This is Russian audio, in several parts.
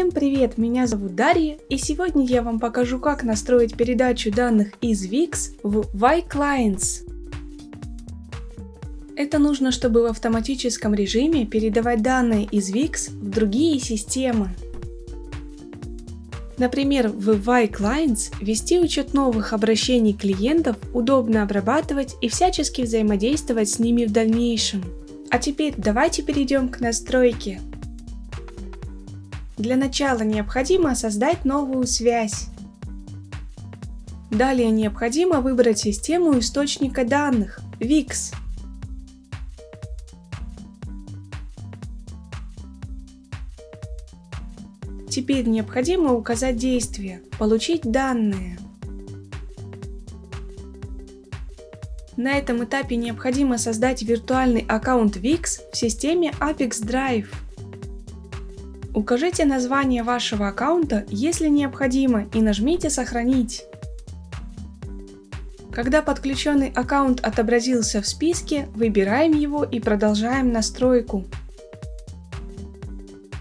Всем привет, меня зовут Дарья, и сегодня я вам покажу, как настроить передачу данных из Wix в Y-Clients. Это нужно, чтобы в автоматическом режиме передавать данные из Wix в другие системы. Например, в Y-Clients вести учет новых обращений клиентов удобно обрабатывать и всячески взаимодействовать с ними в дальнейшем. А теперь давайте перейдем к настройке. Для начала необходимо создать новую связь. Далее необходимо выбрать систему источника данных – Wix. Теперь необходимо указать действие – получить данные. На этом этапе необходимо создать виртуальный аккаунт Wix в системе Apex Drive. Укажите название вашего аккаунта, если необходимо, и нажмите «Сохранить». Когда подключенный аккаунт отобразился в списке, выбираем его и продолжаем настройку.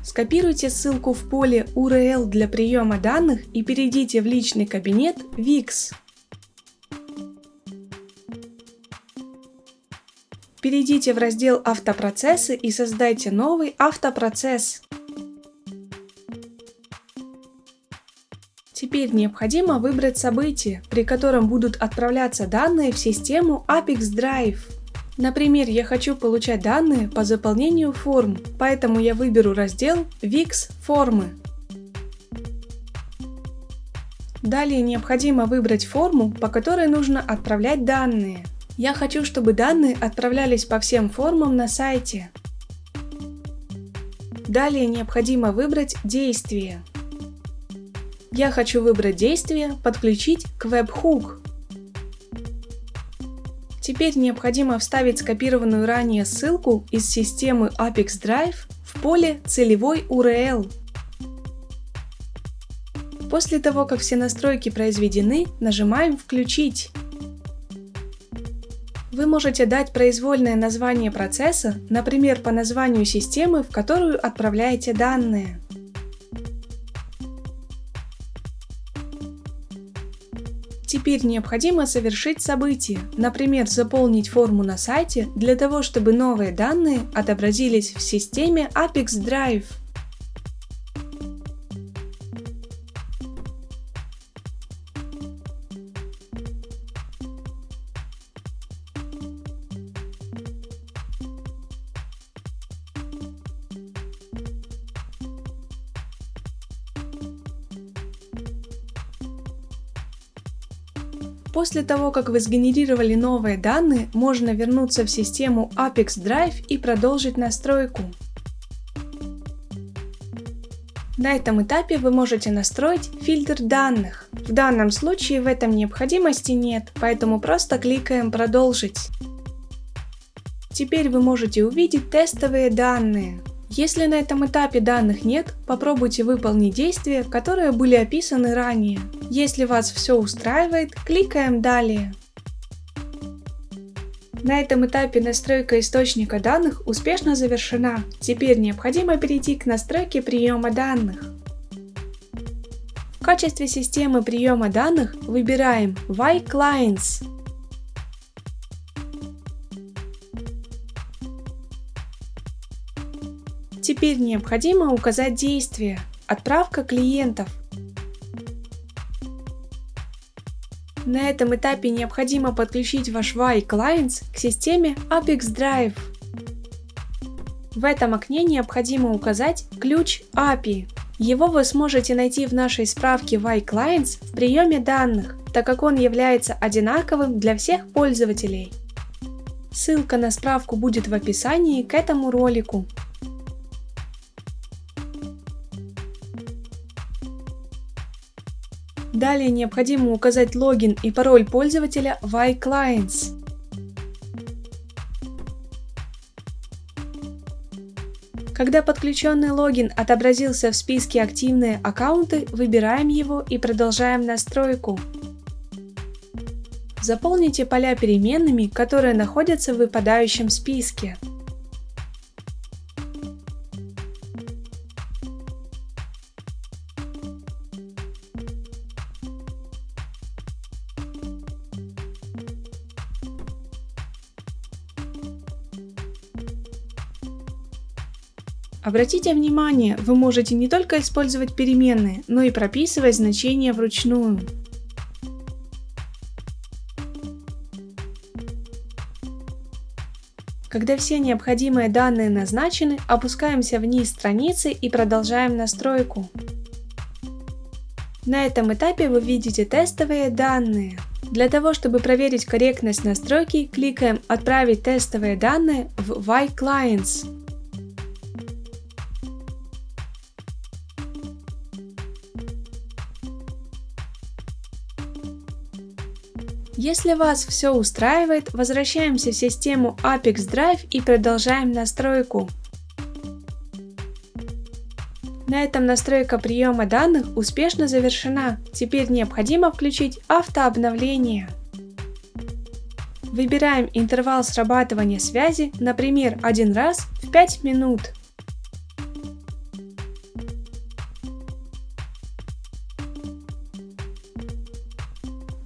Скопируйте ссылку в поле URL для приема данных и перейдите в личный кабинет Wix. Перейдите в раздел «Автопроцессы» и создайте новый автопроцесс. Теперь необходимо выбрать событие, при котором будут отправляться данные в систему Apex Drive. Например, я хочу получать данные по заполнению форм, поэтому я выберу раздел Wix формы. Далее необходимо выбрать форму, по которой нужно отправлять данные. Я хочу, чтобы данные отправлялись по всем формам на сайте. Далее необходимо выбрать действие. Я хочу выбрать действие «Подключить к Webhook». Теперь необходимо вставить скопированную ранее ссылку из системы Apex Drive в поле «Целевой URL». После того, как все настройки произведены, нажимаем «Включить». Вы можете дать произвольное название процесса, например, по названию системы, в которую отправляете данные. Теперь необходимо совершить событие, например, заполнить форму на сайте для того, чтобы новые данные отобразились в системе Apex Drive. После того, как вы сгенерировали новые данные, можно вернуться в систему Apex Drive и продолжить настройку. На этом этапе вы можете настроить фильтр данных. В данном случае в этом необходимости нет, поэтому просто кликаем «Продолжить». Теперь вы можете увидеть тестовые данные. Если на этом этапе данных нет, попробуйте выполнить действия, которые были описаны ранее. Если вас все устраивает, кликаем «Далее». На этом этапе настройка источника данных успешно завершена. Теперь необходимо перейти к настройке приема данных. В качестве системы приема данных выбираем Y-Clients. Теперь необходимо указать действие «Отправка клиентов». На этом этапе необходимо подключить ваш Y-Clients к системе Apex Drive. В этом окне необходимо указать ключ API. Его вы сможете найти в нашей справке Y-Clients в приеме данных, так как он является одинаковым для всех пользователей. Ссылка на справку будет в описании к этому ролику. Далее необходимо указать логин и пароль пользователя Y-Clients. Когда подключенный логин отобразился в списке «Активные аккаунты», выбираем его и продолжаем настройку. Заполните поля переменными, которые находятся в выпадающем списке. Обратите внимание, вы можете не только использовать переменные, но и прописывать значения вручную. Когда все необходимые данные назначены, опускаемся вниз страницы и продолжаем настройку. На этом этапе вы видите тестовые данные. Для того, чтобы проверить корректность настройки, кликаем «Отправить тестовые данные в Y-Clients». Если вас все устраивает, возвращаемся в систему Apex Drive и продолжаем настройку. На этом настройка приема данных успешно завершена. Теперь необходимо включить автообновление. Выбираем интервал срабатывания связи, например, 1 раз в 5 минут.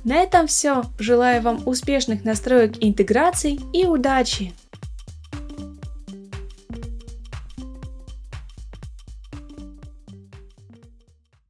На этом все. Желаю вам успешных настроек интеграций и удачи!